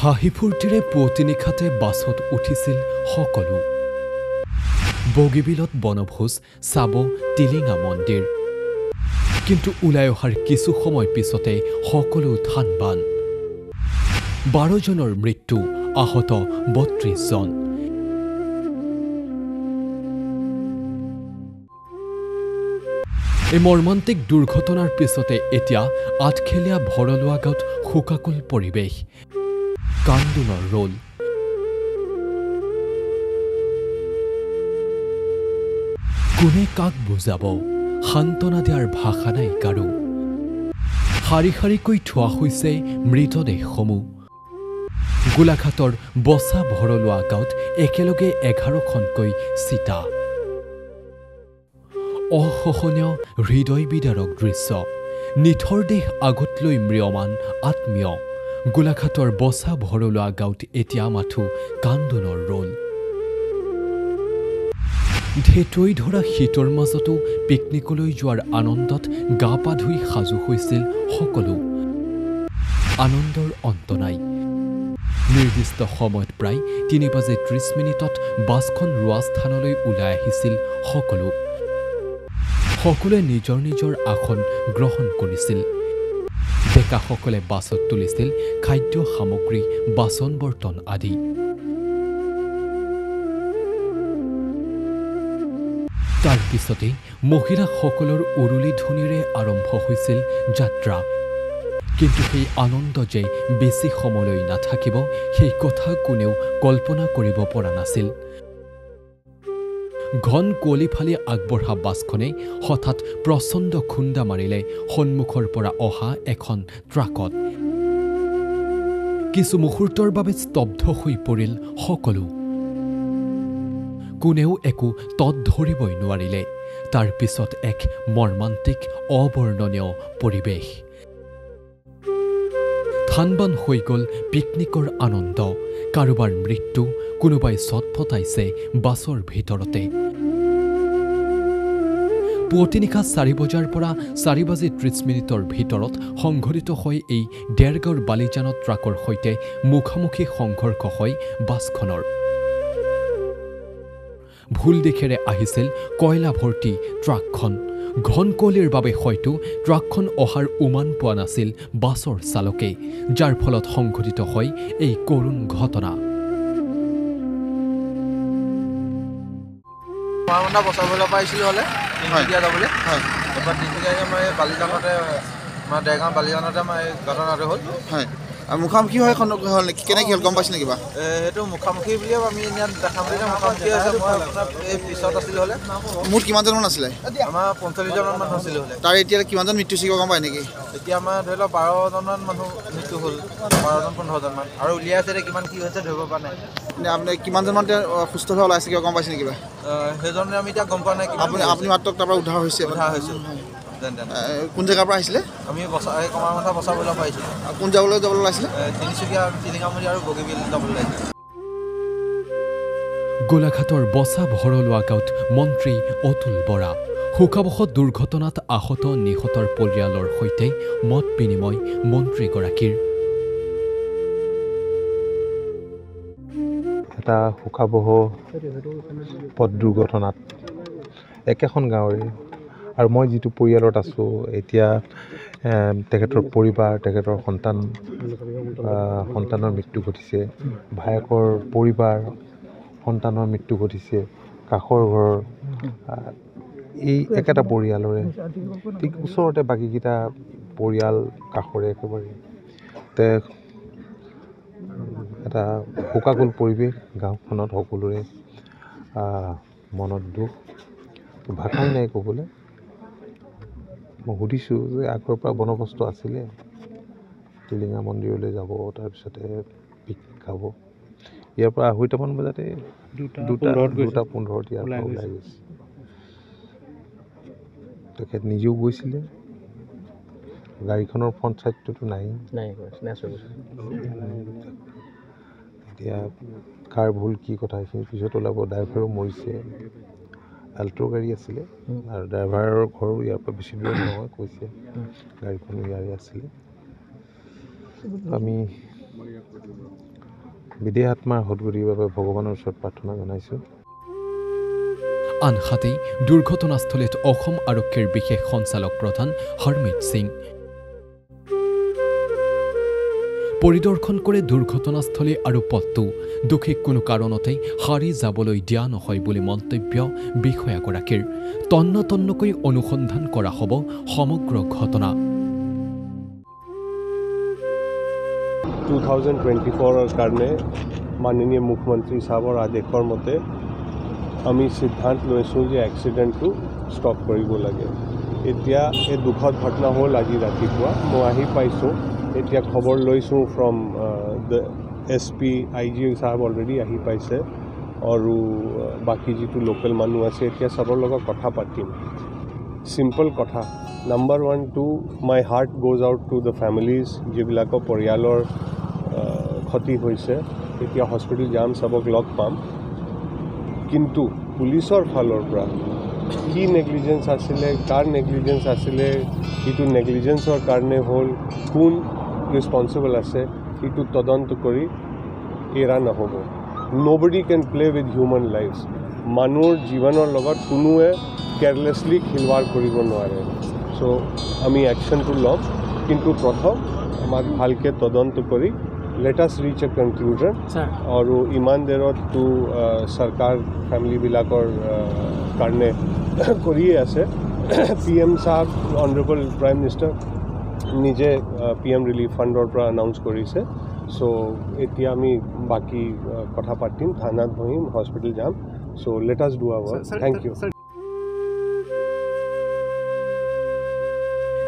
হাঁহি ফূৰ্তিৰে পুৱতি নিশাতে বাছত উঠিছিল সকলো। বগীবিলত বনভোজ চাব টিলিঙা মন্দিৰ। কিন্তু ওলাই অহাৰ কিছু সময় পিছতে সকলো থানবান। 12 জনৰ মৃত্যু, আহত 32 জন। এই মৰ্মান্তিক দুৰ্ঘটনাৰ পিছতে এতিয়া আঠখেলীয়া ভৰলুৱা গাঁৱত শোকাকুল পৰিৱেশ, কান্দোনৰ ৰোল। কোনে কাক বুজাব, সান্তনা দিয়াৰ ভাষা নাই কাৰো। শাৰী শাৰীকৈ থোৱা হৈছে মৃতদেহসমূহ। গোলাঘাটৰ বচা ভৰলুৱা গাঁৱত একেলগে 11খনকৈ চিতা। অসহনীয় হৃদয় বিদাৰক দৃশ্য। নিথৰ দেহ আগত লৈ ম্ৰিয়মান আত্মীয়। গোলাঘাটৰ বচা ভৰলুৱা গাঁৱত এতিয়া মাথো কান্দোনৰ ৰোল। ঢেঁটুই ধৰা শীতৰ মাজতো পিকনিকলৈ যোৱাৰ আনন্দত গা পা ধুই সাজু হৈছিল সকলো। আনন্দৰ অন্ত নাই। নিৰ্দিষ্ট সময়ত প্ৰায় 3:30 বাছখন ৰোৱা স্থানলৈ ওলাই আহিছিল সকলো। সকলোৱে নিজৰ নিজৰ আসন গ্ৰহণ কৰিছিল। ডেকাসকলে বাছত তুলিছিল খাদ্য সামগ্ৰী, বাচন বৰ্তন আদি। তাৰ পিছতেই মহিলাসকলৰ উৰুলি ধ্বনিৰে আৰম্ভ হৈছিল যাত্ৰা। কিন্তু সেই আনন্দ যে বেছি সময়লৈ নাথাকিব, সেই কথা কোনেও কল্পনা কৰিব পৰা নাছিল। ঘন কুঁৱলী ফালি আগবঢ়া বাছখনে হঠাৎ প্ৰচণ্ড খুন্দা মাৰিলে সন্মুখৰ পৰা অহা এখন ট্ৰাকত। কিছু মুহূৰ্তৰ বাবে স্তব্ধ হৈ পৰিল সকলো। কোনেও একো তত ধৰিবই নোৱাৰিলে। তাৰ পিছত এক মৰ্মান্তিক অবৰ্ণনীয় পৰিৱেশ। থানবান হৈ গ'ল পিকনিকৰ আনন্দ। কাৰোবাৰ মৃত্যু, কোনোবাই ছটফটাইছে বাছৰ ভিতৰতে। পুৱতি নিশা 4 বজাৰ পৰা 4:30 ভিতৰত সংঘটিত হয় এই ডেৰগাঁৱৰ বালিজানত ট্ৰাকৰ সৈতে মুখামুখি সংঘৰ্ষ হয় বাছখনৰ। ভুল দিশেৰে আহিছিল কয়লা ভৰ্তি ট্ৰাকখন। ঘন কুঁৱলীৰ বাবে হয়তো ট্ৰাকখন অহাৰ উমান পোৱা নাছিল বাছৰ চালকে, যাৰ ফলত সংঘটিত হয় এই কৰুণ ঘটনা। বচাবলৈ পাইছিলোঁ হ'লে তিনিচুকীয়া যাবলৈ। এবাৰ তিনিচুকীয়াকৈ মই বালিজানতে ডেৰগাঁও বালিজানতে মই ঘটনাটো হ'ল। হয়, মুখামুখি হয় কেনেকৈ হ'ল গম পাইছিলে কিবা? সেইটো মুখামুখি বুলিয়ে আমি ইয়াত দেখা বুলি মুখামুখি হৈছে। মই আপোনাৰ এই পিছত আছিলোঁ হ'লে। মুঠ কিমানজনমান আছিলে? আমাৰ 45জনমান মানুহ আছিলোঁ হ'লে। তাৰ এতিয়া কিমানজন মৃত্যু চিকিৎসা গম পায় নেকি? এতিয়া আমাৰ ধৰি লওক 12জনমান মানুহ মৃত্যু হ'ল, 12-15জনমান। আৰু উলিয়াই আছে কিমান কি হৈছে ধৰিব পৰা নাই। আপুনি কিমানজনমান সুস্থভাৱে ওলাইছে কিবা গম পাইছে নেকি কিবা? সেইজনে আমি এতিয়া গম পোৱা নাই। আপুনি মাত্ৰ তাৰ পৰা উদ্ধাৰ হৈছে? উদ্ধাৰ হৈছোঁ। কোন জেগাৰ পৰা আহিছিলে? আমি কমাৰমাথা বচাবলৈ পাইছোঁ। কোন যাবলৈ ওলাইছিলে? তিনিচুকীয়া, টিলিঙামন্দিৰ আৰু বগীবিল যাবলৈ লাগিছিলে। গোলাঘাটৰ বচা ভৰলুৱা গাঁৱত মন্ত্ৰী অতুল বৰা। শোকাবহত দুৰ্ঘটনাত আহত নিহতৰ পৰিয়ালৰ সৈতে মত বিনিময় মন্ত্ৰীগৰাকীৰ। এটা শোকাবহ পথ দুৰ্ঘটনাত একেখন গাঁৱৰে, আৰু মই যিটো পৰিয়ালত আছোঁ এতিয়া, তেখেতৰ পৰিবাৰ, তেখেতৰ সন্তানৰ মৃত্যু ঘটিছে। ভায়েকৰ পৰিবাৰ, সন্তানৰ মৃত্যু ঘটিছে। কাষৰ ঘৰৰ এই একেটা পৰিয়ালৰে ঠিক ওচৰতে বাকীকেইটা পৰিয়াল কাষৰে একেবাৰে। এটা শোকাকুল পৰিৱেশ গাঁওখনত, সকলোৰে মনত দুখ, ভাষাই নাই ক'বলৈ। মই সুধিছোঁ যে আগৰ পৰা বনবস্ত আছিলে, টিলিঙা মন্দিৰলৈ যাব, তাৰপিছতে পিকনিক খাব। ইয়াৰ পৰা 2:30মান বজাতে 2:15 ইয়াৰ পৰা ওলাই গৈছে। তেখেত নিজেও গৈছিলে। গাড়ীখনৰ ফ্ৰণ্ট ছাইডটোতো নাই। এতিয়া কাৰ ভুল কি কথা সেইখিনি পিছত ওলাব। ড্ৰাইভাৰো মৰিছে। আল্টো গাড়ী আছিলে আৰু ড্ৰাইভাৰৰ ঘৰো ইয়াৰ পৰা বেছি দূৰ নহয়, কৈছে গাড়ীখনো ইয়াৰে আছিলে। আমি বিদেহ আত্মাৰ সদগতিৰ বাবে ভগৱানৰ ওচৰত প্ৰাৰ্থনা জনাইছোঁ। আনহাতে দুৰ্ঘটনাস্থলীত অসম আৰক্ষীৰ বিশেষ সঞ্চালক প্ৰধান হৰমিত সিং পৰিদৰ্শন কৰে দুৰ্ঘটনাস্থলী আৰু পথটো দোষীক কোনো কাৰণতেই সাৰি যাবলৈ দিয়া নহয় বুলি মন্তব্য বিষয়াগৰাকীৰ। তন্ন তন্নকৈ অনুসন্ধান কৰা হ'ব সমগ্ৰ ঘটনা। 2024 কাৰণে মাননীয় মুখ্যমন্ত্ৰী সাহেবৰ আদেশৰ মতে আমি সিদ্ধান্ত লৈছোঁ যে এক্সিডেণ্টটো ষ্টপ কৰিব লাগে। এতিয়া এই দুখদ ঘটনা হ'ল আজি ৰাতিপুৱা মই আহি পাইছোঁ। এতিয়া খবৰ লৈছোঁ ফ্ৰম দ্য SP IG সাহেব অলৰেডি আহি পাইছে আৰু বাকী যিটো লোকেল মানুহ আছে এতিয়া চবৰ লগত কথা পাতিম। চিম্পল কথা, number 1 to my heart goes out to the families যিবিলাকৰ পৰিয়ালৰ ক্ষতি হৈছে। এতিয়া হস্পিটেল যাম, চবক লগ পাম। কিন্তু পুলিচৰ ফালৰ পৰা কি নেগলিজেঞ্চ আছিলে, কাৰ নেগলিজেঞ্চ আছিলে, এইটো নেগলিজেঞ্চৰ কাৰণে হ'ল, কোন ৰেছপনচিবল আছে, এইটো তদন্ত কৰি এৰা নহ'ব। Nobody can play with human lifes. মানুহৰ জীৱনৰ লগত কোনোৱে কেয়াৰলেছলি খেলৱাড় কৰিব নোৱাৰে। চ' আমি একশ্যনটো ল'ম, কিন্তু প্ৰথম আমাক ভালকৈ তদন্ত কৰি let us reach a conclusion আৰু ইমান দেৰতটো চৰকাৰ ফেমিলিবিলাকৰ কাৰণে কৰিয়ে আছে। PM সাহেব অনাৰেবল প্ৰাইম মিনিষ্টাৰ নিজে PM ৰিলিফ ফাণ্ডৰ পৰা এনাউন্স কৰিছে। চ' এতিয়া আমি বাকী কথা পাতিম, থানাত বহিম, হস্পিটেল যাম। চ' let us do our work. Thank you.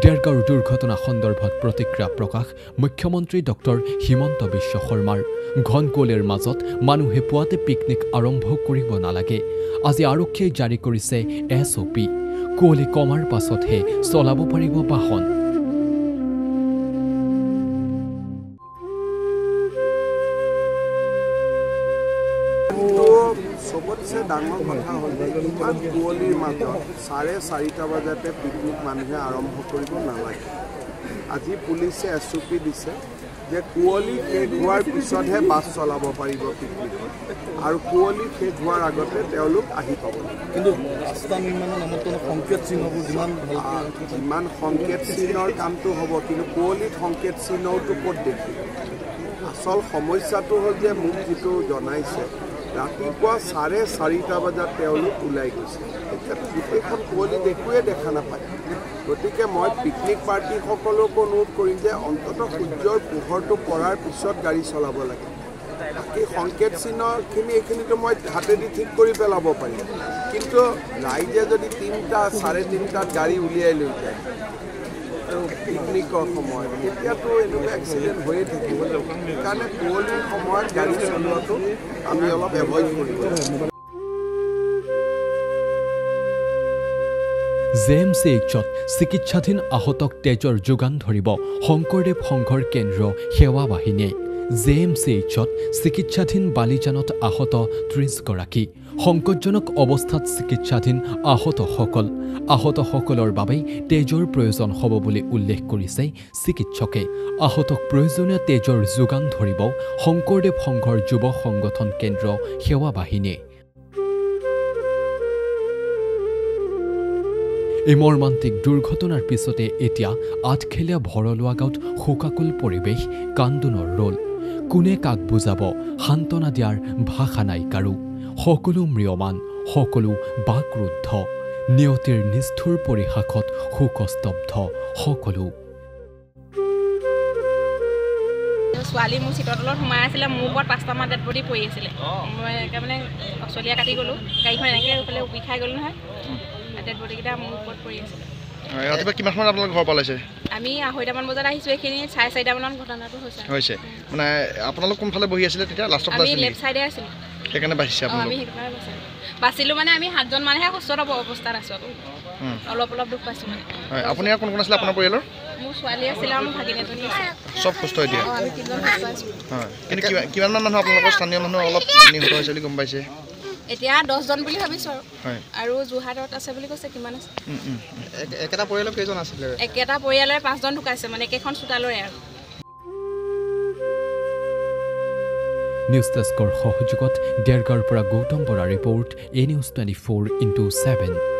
দেৰগাঁৱৰ দুৰ্ঘটনা সন্দৰ্ভত প্ৰতিক্ৰিয়া প্ৰকাশ মুখ্যমন্ত্ৰী ডক্টৰ হিমন্ত বিশ্ব শৰ্মাৰ। ঘন কুঁৱলীৰ মাজত মানুহে পুৱাতে পিকনিক আৰম্ভ কৰিব নালাগে। আজি আৰক্ষীয়ে জাৰি কৰিছে SOP। কুঁৱলী কমাৰ পাছতহে চলাব পাৰিব বাহন। চবতছে ডাঙৰ কথা হ'ল যে ইমান কুঁৱলীৰ মাজত 4:30 বজাতে পিকনিক মানুহে আৰম্ভ কৰিব নালাগে। আজি পুলিচে SOP দিছে যে কুঁৱলী শেষ হোৱাৰ পিছতহে বাছ চলাব পাৰিব পিকনিকত, আৰু কুঁৱলী শেষ হোৱাৰ আগতে তেওঁলোক আহি পাব। কিন্তু ৰাস্তা নিৰ্মাণৰ নামত কোনো সংকেত চিহ্নবোৰ যিমান সংকেত চিহ্নৰ কামটো হ'ব, কিন্তু কুঁৱলীত সংকেত চিহ্নটো ক'ত দেখিব? আচল সমস্যাটো হ'ল যে মোক যিটো জনাইছে, ৰাতিপুৱা 4:30 বজাত তেওঁলোক ওলাই গৈছে। এতিয়া গোটেইখন কুঁৱলীত একোৱে দেখা নাপায়। গতিকে মই পিকনিক পাৰ্টিসকলক অনুৰোধ কৰিম যে অন্ততঃ সূৰ্যৰ পোহৰটো পৰাৰ পিছত গাড়ী চলাব লাগে। বাকী সংকেত চিহ্নখিনি এইখিনিতো মই হাতেদি ঠিক কৰি পেলাব পাৰিম, কিন্তু ৰাইজে যদি 3টা 3:30 গাড়ী উলিয়াই লৈ যায় আৰু পিকনিকৰ সময়ত, তেতিয়াতো এনেকুৱা এক্সিডেণ্ট হৈয়ে থাকিব। সেইকাৰণে কুঁৱলীৰ সময়ত গাড়ী চলোৱাটো আমি অলপ এভইড কৰিব লাগিব। JMCHত চিকিৎসাধীন আহতক তেজৰ যোগান ধৰিব শংকৰদেৱ সংঘৰ কেন্দ্ৰীয় সেৱা বাহিনীয়ে। JMCHত চিকিৎসাধীন বালিজানত আহত 30 গৰাকী। সংকটজনক অৱস্থাত চিকিৎসাধীন আহতসকলৰ বাবে তেজৰ প্ৰয়োজন হ'ব বুলি উল্লেখ কৰিছে চিকিৎসকে। আহতক প্ৰয়োজনীয় তেজৰ যোগান ধৰিব শংকৰদেৱ সংঘৰ যুৱ সংগঠন কেন্দ্ৰীয় সেৱা বাহিনীয়ে। এই মৰ্মান্তিক দুৰ্ঘটনাৰ পিছতে এতিয়া আঠখেলীয়া ভৰলুৱা গাঁৱত শোকাকুল পৰিৱেশ, কান্দোনৰ ৰোল। কোনে কাক বুজাব, সান্তনা দিয়াৰ ভাষা নাই কাৰো। সকলো ম্ৰিয়মান, সকলো বাকৰুদ্ধ। নিয়তিৰ নিষ্ঠুৰ পৰিহাসত শোকস্তব্ধ সকলো। ছোৱালী মোৰ চিটৰ তলত সোমাই আছিলে, মোৰ ওপৰত 5টামান ডেড বডি পৰি আছিলে। মই মানে অচলীয়া কাটি গ'লোঁ, গাড়ীখন এনেকৈ এইফালে উবি খাই গ'লোঁ নহয়। ডেড বডিকেইটা মোৰ ওপৰত পৰি আছিলে। ৰাতিপুৱা কিমান সময়ত আপোনালোক ঘৰ পালাইছে? আমি 2:30মান বজাত আহিছোঁ। এইখিনি 4:30মানত ঘটনাটো হৈছে। মানে আপোনালোক কোনফালে বহি আছিলে তেতিয়া? লাষ্টত আমি লেফ্ট চাইডে আছিলোঁ। সেইকাৰণে বাচিছে আমি সেইকাৰণে বাচিলোঁ। মানে আমি 7জন মানেহে সুস্থ অৱস্থাত আছোঁ। অলপ দুখ পাইছোঁ মানে। আপুনি আৰু কোন কোন আছিলে আপোনাৰ পৰিয়ালৰ? মোৰ ছোৱালী আছিলে আৰু মোৰ ভাগিনীজনী আছে। চব সুস্থ এতিয়া? আমি 3জন সুস্থ আছোঁ। কিন্তু কিমানমান মানুহ আপোনালোকৰ স্থানীয় মানুহ অলপ নিহত হৈছে বুলি গম পাইছে? এতিয়া 10জন বুলি ভাবিছোঁ আৰু যোৰহাটত আছে বুলি কৈছে। কিমান আছে? একেটা পৰিয়ালৰ কেইজন আছিলে? একেটা পৰিয়ালৰে 5জন ঢুকাইছে, মানে একেখন চোতালৰে আৰু। নিউজ ডেস্কৰ সহযোগত দেৰগাঁৱৰ পৰা Gautam Bora report A News 24/7